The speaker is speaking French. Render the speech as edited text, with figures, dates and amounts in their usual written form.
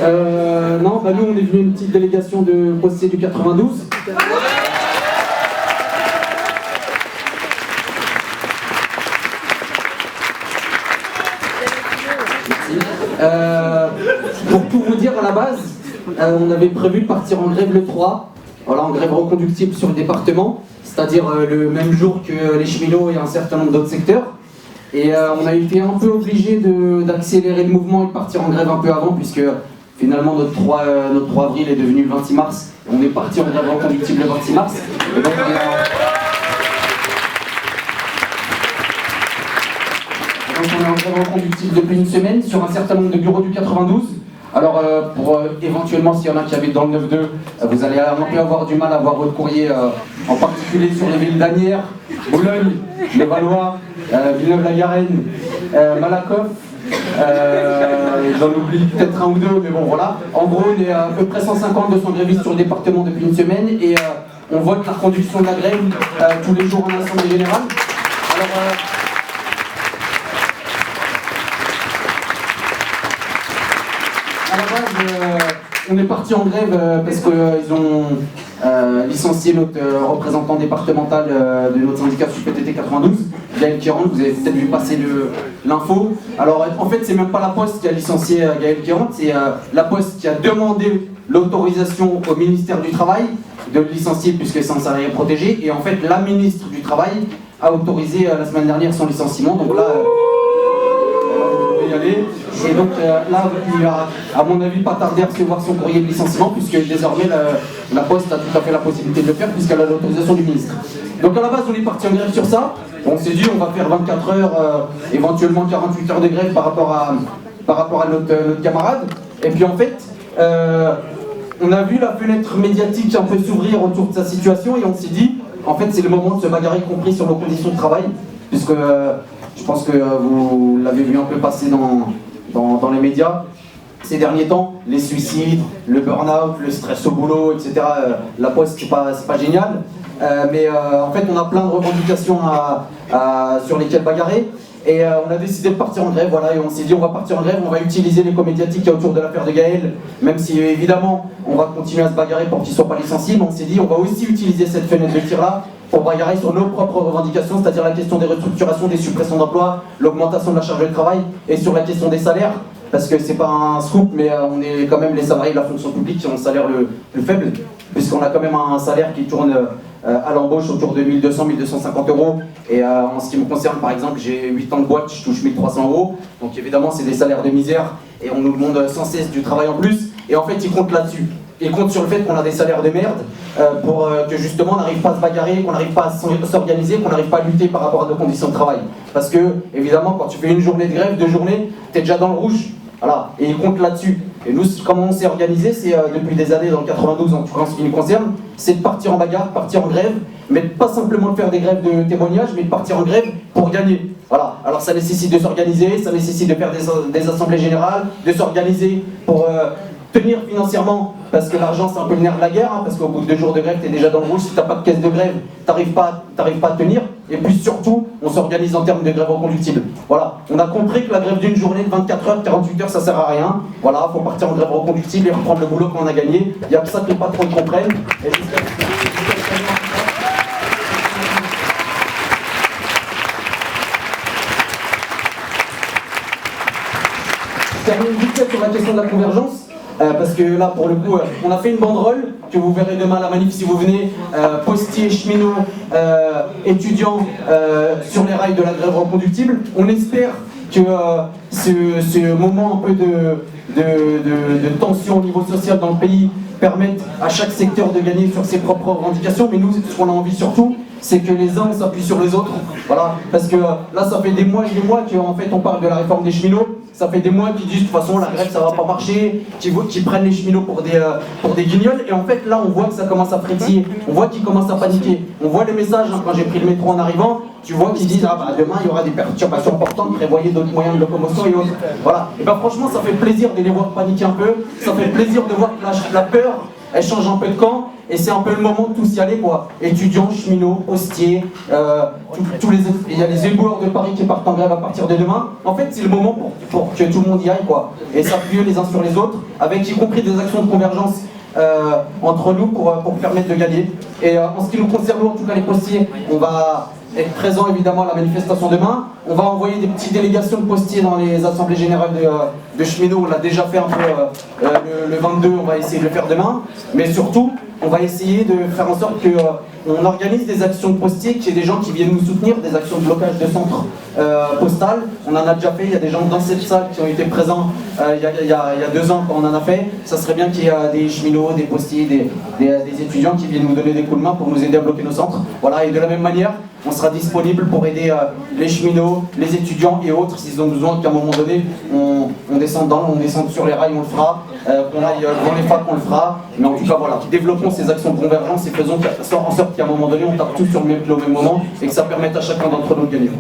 Non, bah nous on est venu une petite délégation de postiers du 92. Pour tout vous dire, à la base, on avait prévu de partir en grève le 3, voilà, en grève reconductible sur le département, c'est-à-dire le même jour que les cheminots et un certain nombre d'autres secteurs. Et on a été un peu obligé d'accélérer le mouvement et de partir en grève un peu avant, puisque finalement notre 3 avril est devenu le 26 mars. On est parti en grève reconductible le 26 mars. Et donc on est en grève reconductible depuis une semaine sur un certain nombre de bureaux du 92. Alors pour éventuellement s'il y en a qui habitent dans le 9-2, vous allez un peu avoir du mal à voir votre courrier, en particulier sur les villes d'Anières, Boulogne, Le Valois, Villeneuve-la-Garenne, Malakoff, j'en oublie peut-être un ou deux, mais bon voilà. En gros, il y a à peu près 150-200 grévistes sur le département depuis une semaine et on vote la reconduction de la grève tous les jours en assemblée générale. Alors, à la base, on est parti en grève parce qu'ils ont licencié notre représentant départemental de notre syndicat PTT 92, Gaël Quérant. Vous avez peut-être vu passer l'info. Alors en fait, c'est même pas la Poste qui a licencié Gaël Quérant, c'est la Poste qui a demandé l'autorisation au ministère du Travail de le licencier puisque c'est un salarié protégé. Et en fait, la ministre du Travail a autorisé la semaine dernière son licenciement. Donc là, vous pouvez y aller. Et donc là, il va, à mon avis, pas tarder à recevoir son courrier de licenciement, puisque désormais la Poste a tout à fait la possibilité de le faire, puisqu'elle a l'autorisation du ministre. Donc à la base, on est parti en grève sur ça. On s'est dit, on va faire 24 heures, éventuellement 48 heures de grève par rapport à notre camarade. Et puis en fait, on a vu la fenêtre médiatique un peu s'ouvrir autour de sa situation, et on s'est dit, en fait, c'est le moment de se bagarrer, y compris sur nos conditions de travail, puisque je pense que vous l'avez vu un peu passer dans les médias ces derniers temps, les suicides, le burn-out, le stress au boulot, etc. La Poste, c'est pas génial, mais en fait on a plein de revendications sur lesquelles bagarrer, et on a décidé de partir en grève, voilà, et on s'est dit on va partir en grève, on va utiliser l'écho médiatique qu'il y a autour de l'affaire de Gaël, même si évidemment on va continuer à se bagarrer pour qu'il ne soit pas licencié, mais on s'est dit on va aussi utiliser cette fenêtre de tir là pour bagarrer sur nos propres revendications, c'est-à-dire la question des restructurations, des suppressions d'emplois, l'augmentation de la charge de travail, et sur la question des salaires, parce que c'est pas un scoop, mais on est quand même les salariés de la fonction publique qui ont le salaire le plus faible, puisqu'on a quand même un salaire qui tourne à l'embauche autour de 1200-1250 euros, et en ce qui me concerne, par exemple, j'ai 8 ans de boîte, je touche 1300 euros, donc évidemment c'est des salaires de misère, et on nous demande sans cesse du travail en plus, et en fait ils comptent là-dessus. Ils comptent sur le fait qu'on a des salaires de merde, pour que justement on n'arrive pas à se bagarrer, qu'on n'arrive pas à s'organiser, qu'on n'arrive pas à lutter par rapport à nos conditions de travail. Parce que, évidemment, quand tu fais une journée de grève, 2 journées, t'es déjà dans le rouge. Voilà, et ils comptent là-dessus. Et nous, comment on s'est organisé, c'est depuis des années dans le 92, en tout cas en ce qui nous concerne, c'est de partir en bagarre, partir en grève, mais pas simplement de faire des grèves de témoignages, mais de partir en grève pour gagner. Voilà, alors ça nécessite de s'organiser, ça nécessite de faire des assemblées générales, de s'organiser pour tenir financièrement, parce que l'argent c'est un peu le nerf de la guerre, hein, parce qu'au bout de 2 jours de grève, tu es déjà dans le rouge, si tu n'as pas de caisse de grève, t'arrives pas à tenir, et puis surtout, on s'organise en termes de grève reconductible. Voilà, on a compris que la grève d'une journée de 24 heures, 48 heures, ça sert à rien. Voilà, faut partir en grève reconductible et reprendre le boulot qu'on a gagné. Il y a que ça que les patrons comprennent. Et je termine vite fait sur la question de la convergence. Parce que là, pour le coup, on a fait une banderole que vous verrez demain à la manif si vous venez, postiers, cheminots, étudiants sur les rails de la grève reconductible. On espère que ce moment un peu de tension au niveau social dans le pays permette à chaque secteur de gagner sur ses propres revendications. Mais nous, ce qu'on a envie surtout, c'est que les uns s'appuient sur les autres. Voilà, parce que là, ça fait des mois et des mois qu'en fait on parle de la réforme des cheminots. Ça fait des mois qu'ils disent de toute façon la grève ça va pas marcher, qu'ils prennent les cheminots pour des guignols, et en fait là on voit que ça commence à frétiller, on voit qu'ils commencent à paniquer, on voit les messages, hein, quand j'ai pris le métro en arrivant, tu vois qu'ils disent ah bah demain il y aura des perturbations importantes, prévoyez d'autres moyens de locomotion et autres. Voilà, et ben franchement ça fait plaisir de les voir paniquer un peu, ça fait plaisir de voir que la peur elles changent un peu de camp, et c'est un peu le moment de tous y aller, quoi. Étudiants, cheminots, postiers, il y a les éboueurs de Paris qui partent en grève à partir de demain. En fait, c'est le moment pour que tout le monde y aille, quoi, et s'appuyer les uns sur les autres, avec y compris des actions de convergence entre nous pour permettre de gagner. Et en ce qui nous concerne, en tout cas les postiers, on va être présents évidemment à la manifestation demain. On va envoyer des petites délégations de postiers dans les assemblées générales de cheminots. On l'a déjà fait un peu le 22, on va essayer de le faire demain. Mais surtout, on va essayer de faire en sorte que on organise des actions de postiers, qu'il y ait des gens qui viennent nous soutenir, des actions de blocage de centres postal. On en a déjà fait, il y a des gens dans cette salle qui ont été présents il y a 2 ans quand on en a fait. Ça serait bien qu'il y ait des cheminots, des postiers, des étudiants qui viennent nous donner des coups de main pour nous aider à bloquer nos centres. Voilà, et de la même manière, on sera disponible pour aider les cheminots, les étudiants et autres s'ils ont besoin qu'à un moment donné, on descende sur les rails, on le fera, qu'on aille dans les facs, on le fera. Mais en tout cas, voilà, développons ces actions de convergence et faisons en sorte qu'à un moment donné, on tape tous sur le même moment et que ça permette à chacun d'entre nous de gagner.